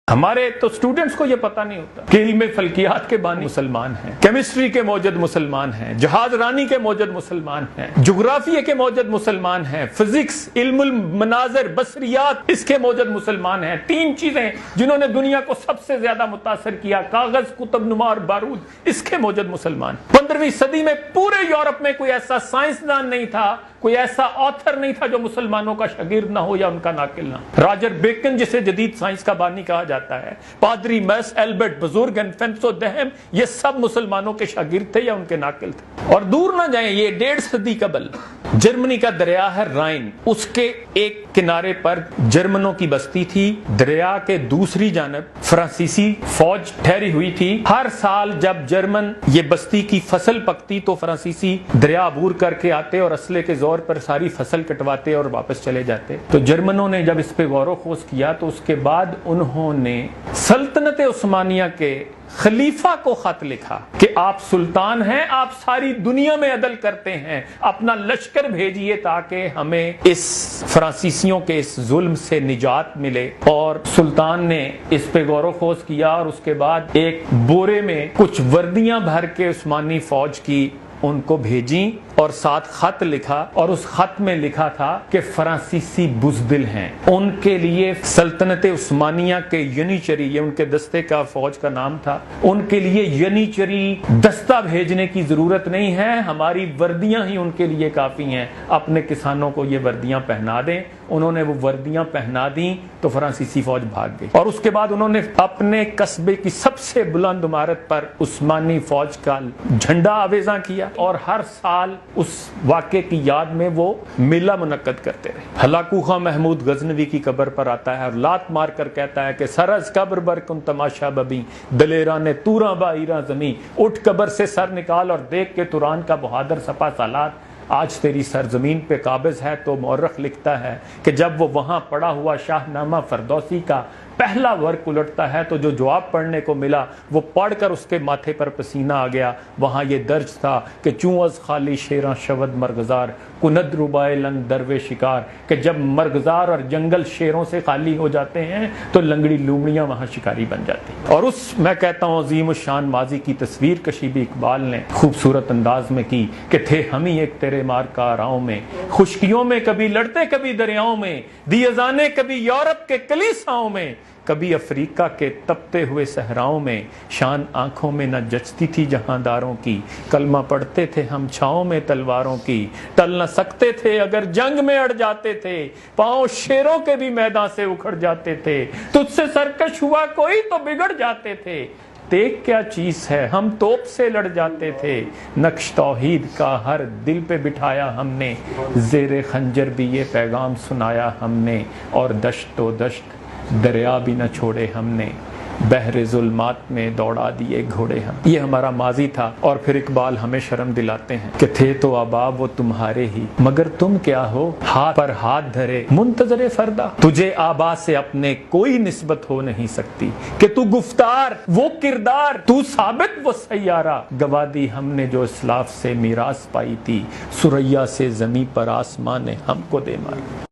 हमारे तो स्टूडेंट्स को ये पता नहीं होता कि इल्म फल्कियात के बानी मुसलमान हैं, केमिस्ट्री के मौजद मुसलमान हैं, जहाज रानी के मौजद मुसलमान हैं, जुग्राफिया के मौजद मुसलमान हैं, फिजिक्स, इल्मुल मनाजर, बसरियात इसके मौजद मुसलमान हैं। तीन चीजें जिन्होंने दुनिया को सबसे ज्यादा मुतासर किया, कागज, कुतुबनुमा और बारूद, इसके मौजद मुसलमान। 15वीं सदी में पूरे यूरोप में कोई ऐसा साइंसदान नहीं था, कोई ऐसा ऑथर नहीं था जो मुसलमानों का शागिर्द ना हो या उनका नाकिल ना। रॉजर बेकन जिसे जदीद साइंस का बानी कहा जाता है, पादरी मैस एल्बर्ट बुजुर्ग, एल्फोंसो दहम, ये सब मुसलमानों के शागिर्द थे या उनके नाकिल थे। और दूर ना जाएं, ये 1.5 सदी कबल जर्मनी का दरिया है राइन, उसके एक किनारे पर जर्मनों की बस्ती थी, दरिया के दूसरी जानब फ्रांसीसी फौज ठहरी हुई थी। हर साल जब जर्मन ये बस्ती की फसल पकती तो फ्रांसीसी दरिया अबूर करके आते और असले के जोर पर सारी फसल कटवाते और वापस चले जाते। तो जर्मनों ने जब इस पे गौर खोज किया तो उसके बाद उन्होंने सल्तनत उस्मानिया के खलीफा को खत लिखा कि आप सुल्तान हैं, आप सारी दुनिया में अदल करते हैं, अपना लश्कर भेजिए ताकि हमें इस फ्रांसीसियों के इस जुल्म से निजात मिले। और सुल्तान ने इस पे गौर खोज किया और उसके बाद एक बोरे में कुछ वर्दियां भर के उस्मानी फौज की उनको भेजी और साथ खत लिखा, और उस खत में लिखा था कि फ्रांसीसी बुज़दिल हैं, उनके लिए सल्तनत उस्मानिया के यनीचरी, ये उनके दस्ते का फौज का नाम था, उनके लिए यनीचरी दस्ता भेजने की जरूरत नहीं है, हमारी वर्दियां ही उनके लिए काफी हैं, अपने किसानों को ये वर्दियां पहना दें। उन्होंने वो वर्दियां पहना दी तो फ्रांसीसी फौज भाग गई और उसके बाद उन्होंने अपने कस्बे की सबसे बुलंद इमारत पर उस्मानी फौज का झंडा आवेजा किया और हर साल उस वाक़े की याद में वो मेला मुनक्कद करते रहे। हलाकू खां महमूद गजनवी की कब्र पर आता है और लात मार कर कहता है कि सरज कब्र बर कुन तमाशा बबी, दलेरा ने तूरा बाईरा जमी, उठ कब्र से सर निकाल और देख के तुरान का बहादुर सपा सालात आज तेरी सरजमीन पे काबिज है। तो मौरख लिखता है कि जब वो वहां पड़ा हुआ शाहनामा फरदौसी का पहला वर्क उलटता है तो जो जवाब पढ़ने को मिला वो पढ़कर उसके माथे पर पसीना आ गया। वहां ये दर्ज था कि चूअज खाली शेरा शवद मरगजार कुनद रुबाए लंग दरवे शिकार, कि जब मरगजार और जंगल शेरों से खाली हो जाते हैं तो लंगड़ी लूमड़ियां वहां शिकारी बन जाती हैं। और उस मैं कहता हूँ अजीम शान माजी की तस्वीर कशी भी इकबाल ने खूबसूरत अंदाज में की कि थे हम ही एक तेरे मार का राहों में, खुशकियों में कभी लड़ते कभी दरियाओं में, दिए जाने कभी यूरोप के कलीसाओं में, कभी अफ्रीका के तपते हुए सहराओं में, शान आंखों में न जचती थी जहांदारों की, कलमा पढ़ते थे हम छाओं में तलवारों की, टल न सकते थे अगर जंग में अड़ जाते थे, पांव शेरों के भी मैदान से उखड़ जाते थे, तुझसे सरकश हुआ कोई तो बिगड़ जाते थे, देख क्या चीज है हम तोप से लड़ जाते थे, नक्श तौहीद का हर दिल पे बिठाया हमने, जेरे खंजर भी ये पैगाम सुनाया हमने, और दश्तो दश्त दरिया भी न छोड़े हमने, बहरे जुल्मात में दौड़ा दिए घोड़े हम। ये हमारा माजी था। और फिर इकबाल हमें शर्म दिलाते हैं कि थे तो आबाब वो तुम्हारे ही, मगर तुम क्या हो हाथ पर हाथ धरे मुंतजरे फरदा, तुझे आबा से अपने कोई निस्बत हो नहीं सकती, कि तू गुफ्तार वो किरदार, तू साबित वो सैयारा, गवा दी हमने जो इस्लाफ से मीरास पाई थी, सुरैया से जमी पर आसमां ने हमको दे मारा।